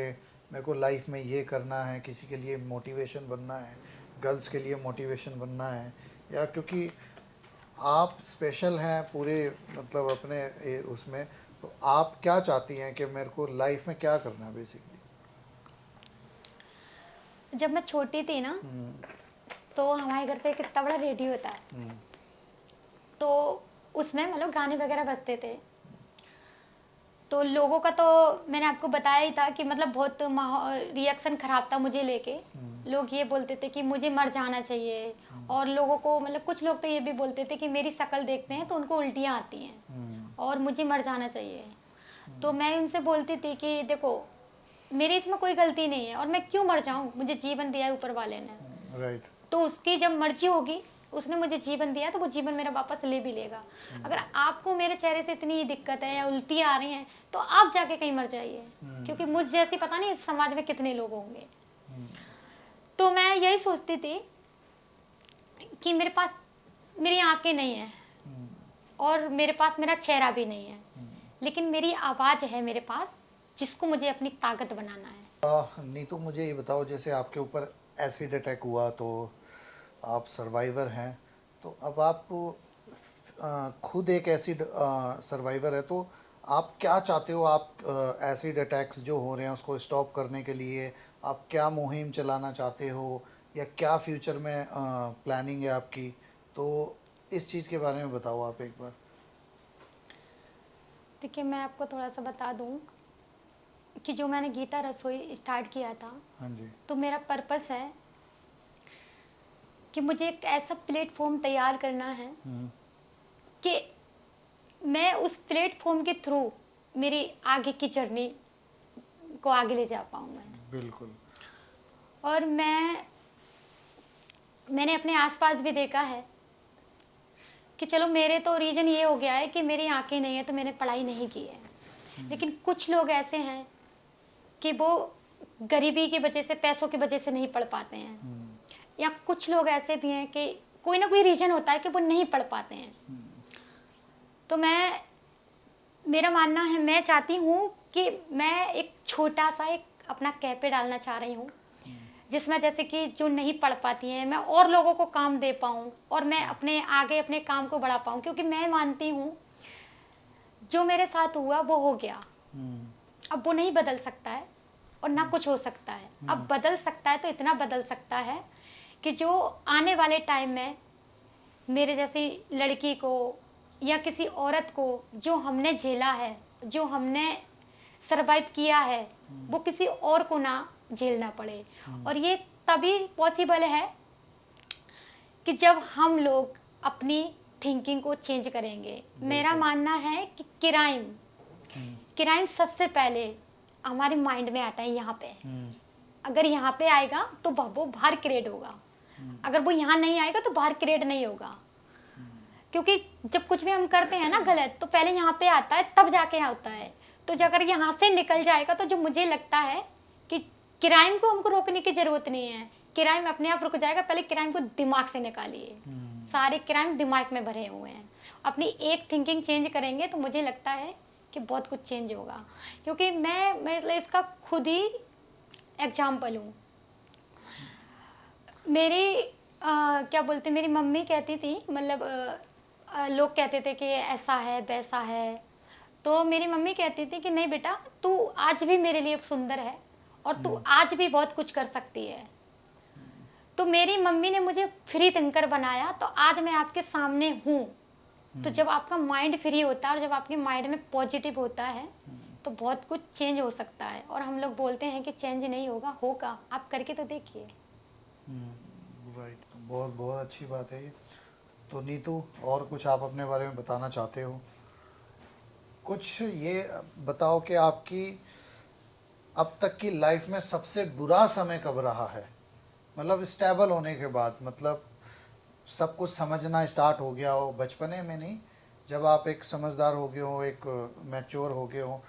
B: मेरे को लाइफ में ये करना है, किसी के लिए मोटिवेशन बनना है, गर्ल्स के लिए मोटिवेशन बनना है, या क्योंकि आप स्पेशल हैं पूरे मतलब अपने उसमें, तो आप क्या चाहती हैं कि मेरे को लाइफ में क्या करना है बेसिकली?
A: जब मैं छोटी थी ना, तो हमारे घर पे एक इतना बड़ा रेडियो था, तो उसमें मतलब गाने वगैरह बजते थे। तो लोगों का तो मैंने आपको बताया ही था कि मतलब बहुत रिएक्शन खराब था मुझे लेके। लोग ये बोलते थे कि मुझे मर जाना चाहिए, और लोगों को मतलब कुछ लोग तो ये भी बोलते थे कि मेरी शक्ल देखते हैं तो उनको उल्टियाँ आती हैं और मुझे मर जाना चाहिए। तो मैं उनसे बोलती थी कि देखो, मेरी इसमें कोई गलती नहीं है और मैं क्यों मर जाऊं, मुझे जीवन दिया है ऊपर वाले ने।
B: राइट।
A: तो उसकी जब मर्जी होगी, उसने मुझे जीवन दिया तो वो जीवन मेरा वापस ले भी लेगा। अगर आपको मेरे चेहरे से इतनी दिक्कत है या उल्टी आ रही हैं तो आप जाके कहीं मर जाइए, क्योंकि मुझ जैसी पता नहीं इस समाज में कितने लोग होंगे। तो मैं यही सोचती थी कि मेरे पास मेरी आंखें नहीं है और मेरे पास मेरा चेहरा भी नहीं है, लेकिन मेरी आवाज़ है मेरे पास, जिसको मुझे अपनी ताकत बनाना है।
B: नीतू मुझे ये बताओ, जैसे आपके ऊपर एसिड अटैक हुआ तो आप सर्वाइवर हैं, तो अब आप खुद एक एसिड सर्वाइवर है, तो आप क्या चाहते हो? आप एसिड अटैक्स जो हो रहे हैं उसको स्टॉप करने के लिए आप क्या मुहिम चलाना चाहते हो, या क्या फ्यूचर में प्लानिंग है आपकी? तो इस चीज़ के बारे में बताओ आप एक बार।
A: देखिए, मैं आपको थोड़ा सा बता दूं कि जो मैंने गीता रसोई स्टार्ट किया था,
B: हाँ जी।
A: तो मेरा पर्पस है कि मुझे एक ऐसा प्लेटफॉर्म तैयार करना है कि मैं उस प्लेटफॉर्म के थ्रू मेरी आगे की जर्नी को आगे ले जा पाऊँ मैं।
B: बिल्कुल।
A: और मैंने अपने आसपास भी देखा है कि चलो, मेरे तो रीजन ये हो गया है कि मेरी आंखें नहीं है तो मैंने पढ़ाई नहीं की है, लेकिन कुछ लोग ऐसे हैं कि वो गरीबी की वजह से, पैसों की वजह से नहीं पढ़ पाते हैं, या कुछ लोग ऐसे भी हैं कि कोई ना कोई रीजन होता है कि वो नहीं पढ़ पाते हैं। तो मेरा मानना है, मैं चाहती हूँ कि मैं एक छोटा सा एक अपना कैफे डालना चाह रही हूँ, जिसमें जैसे कि जो नहीं पढ़ पाती हैं, मैं और लोगों को काम दे पाऊँ और मैं अपने आगे अपने काम को बढ़ा पाऊँ, क्योंकि मैं मानती हूँ जो मेरे साथ हुआ वो हो गया, अब वो नहीं बदल सकता है और ना कुछ हो सकता है। अब बदल सकता है तो इतना बदल सकता है कि जो आने वाले टाइम में मेरे जैसी लड़की को या किसी औरत को जो हमने झेला है, जो हमने सरवाइव किया है, वो किसी और को ना झेलना पड़े। और ये तभी पॉसिबल है कि जब हम लोग अपनी थिंकिंग को चेंज करेंगे। मेरा मानना है कि क्राइम सबसे पहले हमारे माइंड में आता है यहाँ पे। अगर यहाँ पे आएगा तो वो बाहर क्रिएट होगा, अगर वो यहाँ नहीं आएगा तो बाहर क्रिएट नहीं होगा। क्योंकि जब कुछ भी हम करते हैं ना गलत, तो पहले यहाँ पे आता है तब जाके होता है। तो जो अगर यहाँ से निकल जाएगा, तो जो मुझे लगता है कि क्राइम को हमको रोकने की जरूरत नहीं है, क्राइम अपने आप रुक जाएगा। पहले क्राइम को दिमाग से निकालिए, सारे क्राइम दिमाग में भरे हुए हैं। अपनी एक थिंकिंग चेंज करेंगे तो मुझे लगता है कि बहुत कुछ चेंज होगा। क्योंकि मैं मतलब इसका खुद ही एग्जाम्पल हूँ। मेरी क्या बोलते, मेरी मम्मी कहती थी, मतलब लोग कहते थे कि ऐसा है वैसा है, तो मेरी मम्मी कहती थी कि नहीं बेटा, तू आज भी मेरे लिए सुंदर है और तू आज भी बहुत कुछ कर सकती है। तो मेरी मम्मी ने मुझे फ्री थिंकर बनाया, तो आज मैं आपके सामने हूँ। तो जब आपका माइंड फ्री होता है और जब आपके माइंड में पॉजिटिव होता है तो बहुत कुछ चेंज हो सकता है। और हम लोग बोलते हैं कि चेंज नहीं होगा, होगा, आप करके तो देखिए।
B: राइट, बहुत बहुत अच्छी बात है ये। तो नीतू, और कुछ आप अपने बारे में बताना चाहते हो? कुछ ये बताओ कि आपकी अब तक की लाइफ में सबसे बुरा समय कब रहा है? मतलब स्टेबल होने के बाद, मतलब सब कुछ समझना स्टार्ट हो गया हो, बचपने में नहीं, जब आप एक समझदार हो गए हो, एक मैच्योर हो गए हो,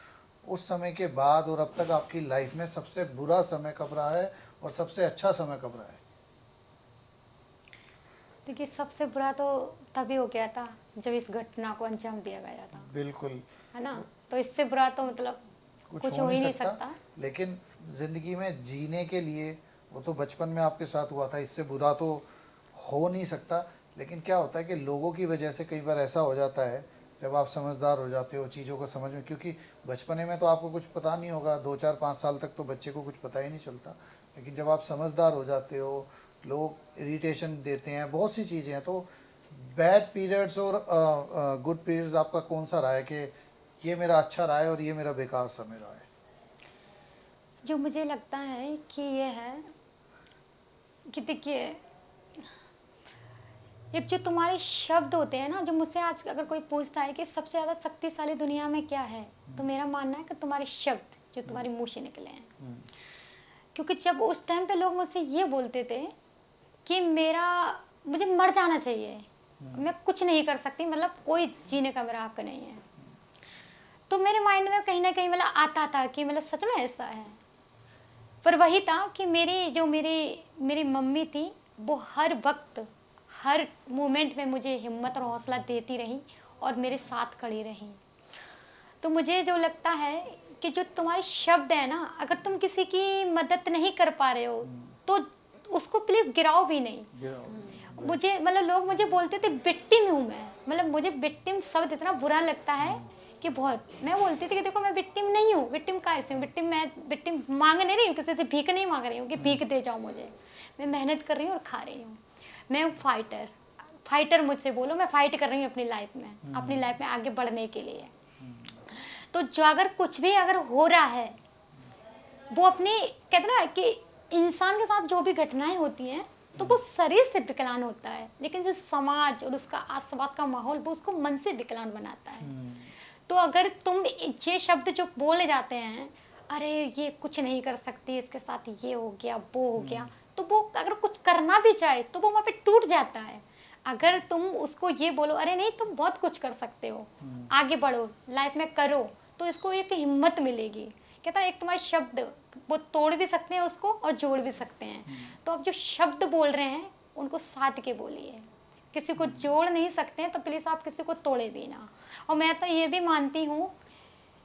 B: उस समय के बाद और अब तक आपकी लाइफ में सबसे बुरा समय कब रहा है और सबसे अच्छा समय कब रहा है?
A: देखिए, सबसे बुरा तो तभी हो गया था जब इस घटना को अंजाम दिया गया था,
B: बिल्कुल।
A: है ना। तो इससे बुरा तो मतलब कुछ हो ही नहीं सकता।
B: लेकिन ज़िंदगी में जीने के लिए वो तो बचपन में आपके साथ हुआ था, इससे बुरा तो हो नहीं सकता। लेकिन क्या होता है कि लोगों की वजह से कई बार ऐसा हो जाता है, जब आप समझदार हो जाते हो चीज़ों को समझ में, क्योंकि बचपने में तो आपको कुछ पता नहीं होगा, 2 4 5 साल तक तो बच्चे को कुछ पता ही नहीं चलता। लेकिन जब आप समझदार हो जाते हो, लोग इरिटेशन देते हैं, बहुत सी चीज़ें हैं। तो बैड पीरियड्स और गुड पीरियड्स आपका कौन सा रहा है कि ये मेरा अच्छा रहा है और ये मेरा बेकार समय रहा है?
A: जो मुझे लगता है कि ये है कि देखिए, एक जो तुम्हारे शब्द होते हैं ना, जो मुझसे आज अगर कोई पूछता है कि सबसे ज़्यादा शक्तिशाली दुनिया में क्या है, तो मेरा मानना है कि तुम्हारे शब्द जो तुम्हारे मुंह से निकले हैं। क्योंकि जब उस टाइम पे लोग मुझसे ये बोलते थे कि मुझे मर जाना चाहिए, मैं कुछ नहीं कर सकती, मतलब कोई जीने का मेरा हक नहीं है, तो मेरे माइंड में कहीं ना कहीं मतलब आता था कि मतलब सच में ऐसा है। पर वही था कि मेरी मम्मी थी, वो हर वक्त हर मोमेंट में मुझे हिम्मत और हौसला देती रही और मेरे साथ खड़ी रही। तो मुझे जो लगता है कि जो तुम्हारे शब्द है ना, अगर तुम किसी की मदद नहीं कर पा रहे हो तो उसको प्लीज़ गिराओ भी नहीं। मुझे मतलब लोग मुझे बोलते थे विक्टिम हूँ मैं, मतलब मुझे विक्टिम शब्द इतना बुरा लगता है कि बहुत, मैं बोलती थी कि देखो मैं विक्टिम नहीं हूँ, विक्टिम का ऐसे हूँ, विक्टिम मांग नहीं रही हूँ, किसी से भीख नहीं मांग रही हूँ कि भीख दे जाओ मुझे, मैं मेहनत कर रही हूँ और खा रही हूँ। मैं हूँ फाइटर मुझसे बोलो, मैं फाइट कर रही हूँ अपनी लाइफ में आगे बढ़ने के लिए। तो जो अगर कुछ भी अगर हो रहा है, वो अपनी कहते ना कि इंसान के साथ जो भी घटनाएं होती हैं तो वो शरीर से विकलांग होता है, लेकिन जो समाज और उसका आसपास का माहौल वो उसको मन से विकलांग बनाता है। तो अगर तुम ये शब्द जो बोले जाते हैं, अरे ये कुछ नहीं कर सकती, इसके साथ ये हो गया वो हो गया, तो वो अगर कुछ करना भी चाहे तो वो वहाँ पे टूट जाता है। अगर तुम उसको ये बोलो अरे नहीं तुम बहुत कुछ कर सकते हो, आगे बढ़ो लाइफ में करो, तो इसको एक हिम्मत मिलेगी। कहता है एक तुम्हारे शब्द वो तोड़ भी सकते हैं उसको और जोड़ भी सकते हैं। तो आप जो शब्द बोल रहे हैं उनको साध के बोलिए, किसी को जोड़ नहीं सकते हैं तो प्लीज़ आप किसी को तोड़े भी ना। और मैं तो ये भी मानती हूँ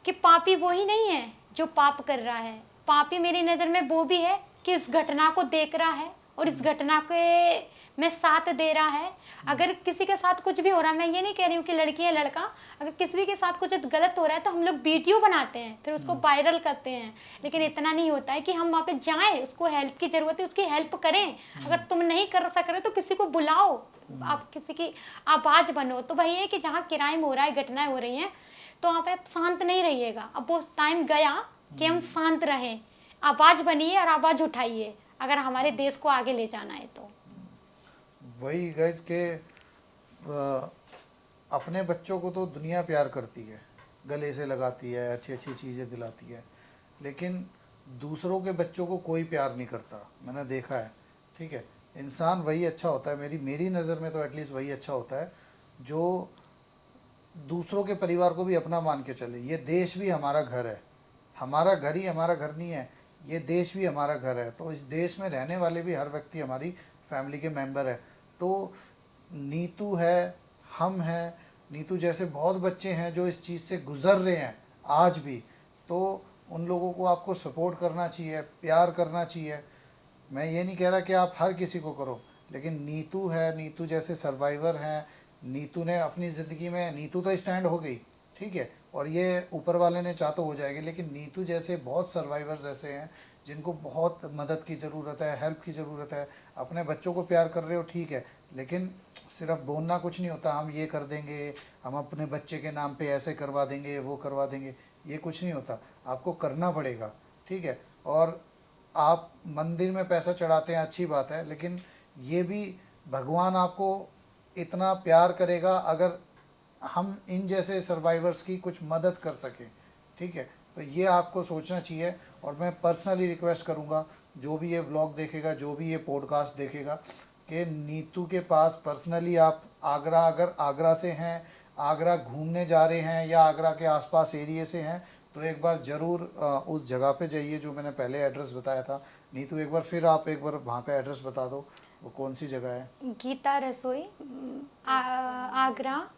A: कि पापी वो ही नहीं है जो पाप कर रहा है, पापी मेरी नज़र में वो भी है कि इस घटना को देख रहा है और इस घटना के में साथ दे रहा है। अगर किसी के साथ कुछ भी हो रहा है, मैं ये नहीं कह रही हूँ कि लड़की है लड़का, अगर किसी के साथ कुछ गलत हो रहा है तो हम लोग वीडियो बनाते हैं फिर उसको वायरल करते हैं, लेकिन इतना नहीं होता है कि हम वहाँ पे जाएं, उसको हेल्प की ज़रूरत है उसकी हेल्प करें। अगर तुम नहीं कर सक रहे तो किसी को बुलाओ, आप किसी की आवाज़ बनो। तो वही है कि जहाँ क्राइम हो रहा है, घटनाएं हो रही हैं, तो वहाँ पे आप शांत नहीं रहिएगा। अब वो टाइम गया कि हम शांत रहें, आवाज़ बनिए और आवाज़ उठाइए अगर हमारे देश को आगे ले जाना है तो।
B: वही गाइस के अपने बच्चों को तो दुनिया प्यार करती है, गले से लगाती है, अच्छी अच्छी चीज़ें दिलाती है, लेकिन दूसरों के बच्चों को कोई प्यार नहीं करता, मैंने देखा है। ठीक है, इंसान वही अच्छा होता है, मेरी नज़र में तो एटलीस्ट वही अच्छा होता है जो दूसरों के परिवार को भी अपना मान के चले। ये देश भी हमारा घर है, हमारा घर ही हमारा घर नहीं है, ये देश भी हमारा घर है। तो इस देश में रहने वाले भी हर व्यक्ति हमारी फैमिली के मेंबर है। तो नीतू है, हम हैं, नीतू जैसे बहुत बच्चे हैं जो इस चीज़ से गुज़र रहे हैं आज भी, तो उन लोगों को आपको सपोर्ट करना चाहिए, प्यार करना चाहिए। मैं ये नहीं कह रहा कि आप हर किसी को करो, लेकिन नीतू है, नीतू जैसे सर्वाइवर हैं, नीतू ने अपनी ज़िंदगी में, नीतू तो स्टैंड हो गई, ठीक है, और ये ऊपर वाले ने चाह तो हो जाएगी, लेकिन नीतू जैसे बहुत सर्वाइवर्स ऐसे हैं जिनको बहुत मदद की ज़रूरत है, हेल्प की ज़रूरत है। अपने बच्चों को प्यार कर रहे हो ठीक है, लेकिन सिर्फ बोलना कुछ नहीं होता, हम ये कर देंगे, हम अपने बच्चे के नाम पे ऐसे करवा देंगे, वो करवा देंगे, ये कुछ नहीं होता, आपको करना पड़ेगा। ठीक है, और आप मंदिर में पैसा चढ़ाते हैं अच्छी बात है, लेकिन ये भी भगवान आपको इतना प्यार करेगा अगर हम इन जैसे सर्वाइवर्स की कुछ मदद कर सकें। ठीक है, तो ये आपको सोचना चाहिए। और मैं पर्सनली रिक्वेस्ट करूँगा जो भी ये व्लॉग देखेगा, जो भी ये पॉडकास्ट देखेगा, कि नीतू के पास पर्सनली आप आगरा, अगर आगरा से हैं, आगरा घूमने जा रहे हैं या आगरा के आसपास एरिए से हैं, तो एक बार ज़रूर उस जगह पे जाइए जो मैंने पहले एड्रेस बताया था। नीतू एक बार फिर आप एक बार वहाँ का एड्रेस बता दो, वो कौन सी जगह है?
A: गीता रसोई, आगरा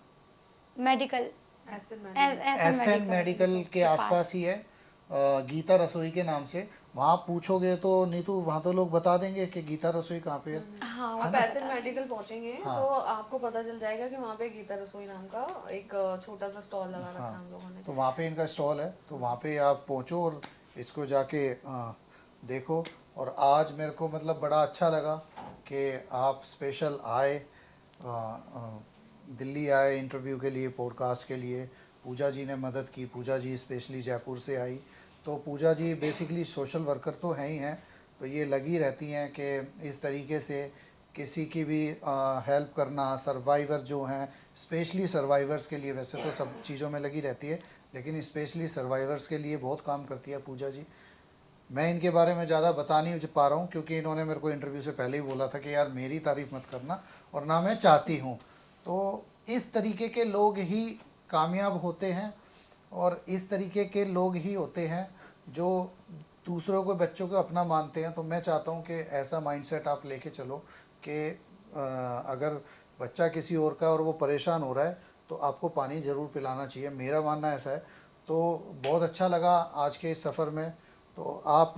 A: मेडिकल,
B: एसएन मेडिकल के आसपास ही है, गीता रसोई के नाम से। वहाँ पूछोगे तो नीतू, वहाँ तो लोग बता देंगे कि गीता रसोई कहाँ पे है।
A: हाँ
C: आप
A: वो
C: ऐसे
A: बता
C: मेडिकल पहुंचेंगे
B: हाँ।
C: तो आपको पता चल जाएगा कि वहाँ पे गीता रसोई नाम का एक छोटा सा स्टॉल लगा रखा है हम लोगों ने।
B: तो वहाँ पे इनका स्टॉल है, तो वहाँ पे आप पहुँचो और इसको जाके देखो। और आज मेरे को मतलब बड़ा अच्छा लगा कि आप स्पेशल आए, दिल्ली आए इंटरव्यू के लिए, पॉडकास्ट के लिए। पूजा जी ने मदद की, पूजा जी स्पेशली जयपुर से आई। तो पूजा जी बेसिकली सोशल वर्कर तो हैं ही हैं, तो ये लगी रहती हैं कि इस तरीके से किसी की भी हेल्प करना, सर्वाइवर जो हैं, स्पेशली सर्वाइवर्स के लिए, वैसे तो सब चीज़ों में लगी रहती है लेकिन स्पेशली सर्वाइवर्स के लिए बहुत काम करती है पूजा जी। मैं इनके बारे में ज़्यादा बता नहीं पा रहा हूँ क्योंकि इन्होंने मेरे को इंटरव्यू से पहले ही बोला था कि यार मेरी तारीफ़ मत करना, और ना मैं चाहती हूँ। तो इस तरीके के लोग ही कामयाब होते हैं, और इस तरीके के लोग ही होते हैं जो दूसरों को, बच्चों को अपना मानते हैं। तो मैं चाहता हूँ कि ऐसा माइंडसेट आप लेके चलो कि अगर बच्चा किसी और का और वो परेशान हो रहा है तो आपको पानी ज़रूर पिलाना चाहिए, मेरा मानना ऐसा है। तो बहुत अच्छा लगा आज के इस सफ़र में। तो आप,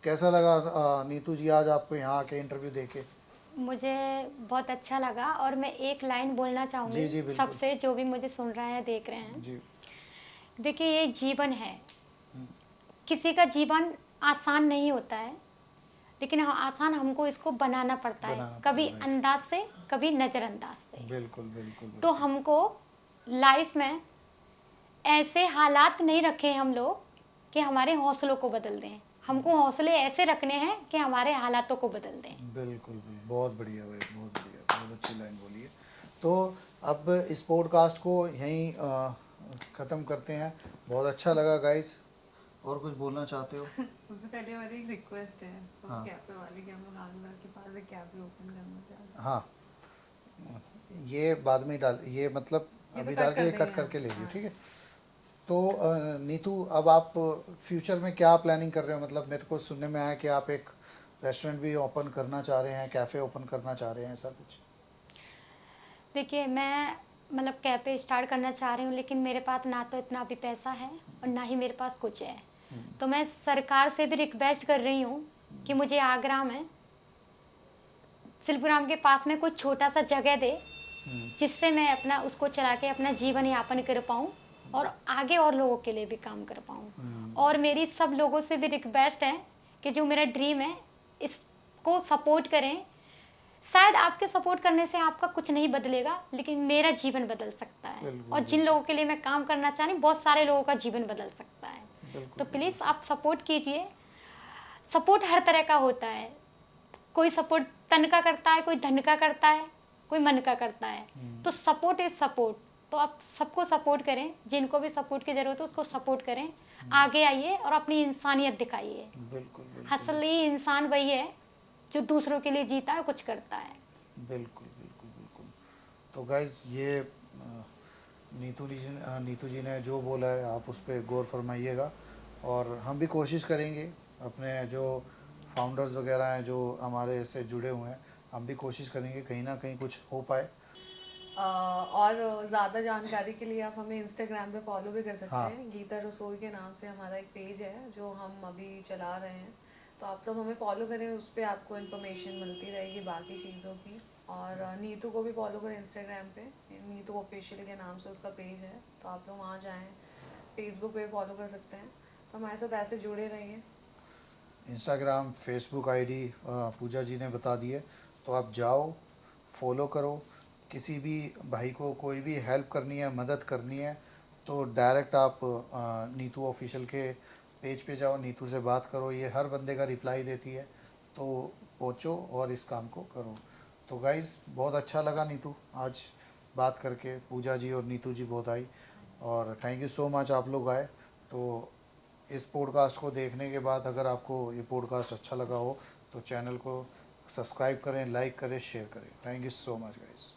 B: कैसा लगा नीतू जी आज आपको यहाँ आके इंटरव्यू देके?
A: मुझे बहुत अच्छा लगा, और मैं एक लाइन बोलना
B: जी
A: चाहूँगी
B: जी बिल्कुल।
A: सबसे, जो भी मुझे सुन रहे हैं देख रहे हैं।
B: जी।
A: देखिए, ये जीवन है, किसी का जीवन आसान नहीं होता है, लेकिन आसान हमको इसको बनाना पड़ता है,
B: बनाना
A: कभी
B: पड़ेगा,
A: अंदाज से, कभी नज़रअंदाज से।
B: बिल्कुल बिल्कुल
A: तो
B: बिल्कुल।
A: हमको लाइफ में ऐसे हालात नहीं रखे हम लोग कि हमारे हौसलों को बदल दें। हमको हौसले ऐसे रखने हैं कि हमारे हालातों को बदल दें।
B: बिल्कुल बहुत बढ़िया भाई, बहुत बढ़िया, बहुत अच्छी लाइन बोली है। तो अब इस पॉडकास्ट को यहीं ख़त्म करते हैं। बहुत अच्छा लगा गाइस, और कुछ बोलना चाहते हो?
C: उससे पहले हमारी एक रिक्वेस्ट है
B: हाँ।
C: कैफे वाले कि हम लोग आगरा के पास एक कैफे ओपन करना चाह रहे हैं।
B: हाँ, ये बाद में डाल, ये मतलब
C: ये तो
B: अभी
C: कट
B: डाल
C: कर
B: के
C: देंगे
B: कट करके ले
C: हम।
B: लियो,
C: हाँ।
B: ठीक है। तो नीतू, अब आप फ्यूचर में क्या प्लानिंग कर रहे हो? मतलब मेरे को सुनने में आया कि आप एक रेस्टोरेंट भी ओपन करना चाह रहे हैं, कैफ़े ओपन करना चाह रहे हैं, ऐसा कुछ?
A: देखिए, मैं मतलब कैफ़े स्टार्ट करना चाह रही हूँ, लेकिन मेरे पास ना तो इतना अभी पैसा है और ना ही मेरे पास कुछ है। तो मैं सरकार से भी रिक्वेस्ट कर रही हूँ कि मुझे आगरा में, शिल्पग्राम के पास में कुछ छोटा सा जगह दे, जिससे मैं अपना उसको चला के अपना जीवन यापन कर पाऊँ और आगे और लोगों के लिए भी काम कर पाऊँ। और मेरी सब लोगों से भी रिक्वेस्ट है कि जो मेरा ड्रीम है, इसको सपोर्ट करें। शायद आपके सपोर्ट करने से आपका कुछ नहीं बदलेगा, लेकिन मेरा जीवन बदल सकता है।
B: बिल्कुल,
A: और जिन लोगों के लिए मैं काम करना चाह रही हूँ, बहुत सारे लोगों का जीवन बदल सकता है।
B: बिल्कुल
A: तो
B: बिल्कुल
A: प्लीज़
B: सही।
A: आप सपोर्ट कीजिए। सपोर्ट हर तरह का होता है, कोई सपोर्ट तन का करता है, कोई धन का करता है, कोई मन का करता है। तो सपोर्ट इज सपोर्ट। तो आप सबको सपोर्ट करें, जिनको भी सपोर्ट की ज़रूरत है उसको सपोर्ट करें। आगे आइए और अपनी इंसानियत दिखाइए।
B: बिल्कुल बिल्कुल
A: असली इंसान वही है जो दूसरों के लिए जीता है, कुछ करता है।
B: बिल्कुल बिल्कुल बिल्कुल। तो गाइज, ये नीतू जी ने जो बोला है आप उस पर गौर फरमाइएगा, और हम भी कोशिश करेंगे, अपने जो फाउंडर्स वगैरह हैं जो हमारे से जुड़े हुए हैं, हम भी कोशिश करेंगे कहीं ना कहीं कुछ हो पाए।
C: और ज़्यादा जानकारी के लिए आप हमें इंस्टाग्राम पे फॉलो भी कर सकते
B: हाँ।
C: हैं। गीता रसोई के नाम से हमारा एक पेज है जो हम अभी चला रहे हैं। तो आप सब हमें फॉलो करें, उस पर आपको इन्फॉर्मेशन मिलती रहेगी बाकी चीज़ों की। और नीतू को भी फॉलो करें इंस्टाग्राम पे, नीतू ऑफिशियल के नाम से उसका पेज है। तो आप लोग वहाँ जाएँ, फेसबुक पे फॉलो कर सकते हैं। तो हमारे साथ ऐसे जुड़े रहिए।
B: इंस्टाग्राम, फेसबुक आईडी पूजा जी ने बता दी है, तो आप जाओ, फॉलो करो। किसी भी भाई को कोई भी हेल्प करनी है, मदद करनी है, तो डायरेक्ट आप नीतू ऑफिशियल के पेज पे जाओ, नीतू से बात करो, ये हर बंदे का रिप्लाई देती है। तो पहुँचो और इस काम को करो। तो गाइज़, बहुत अच्छा लगा नीतू आज बात करके, पूजा जी और नीतू जी बहुत आई, और थैंक यू सो मच आप लोग आए। तो इस पॉडकास्ट को देखने के बाद अगर आपको ये पॉडकास्ट अच्छा लगा हो तो चैनल को सब्सक्राइब करें, लाइक करें, शेयर करें। Thank you so much guys.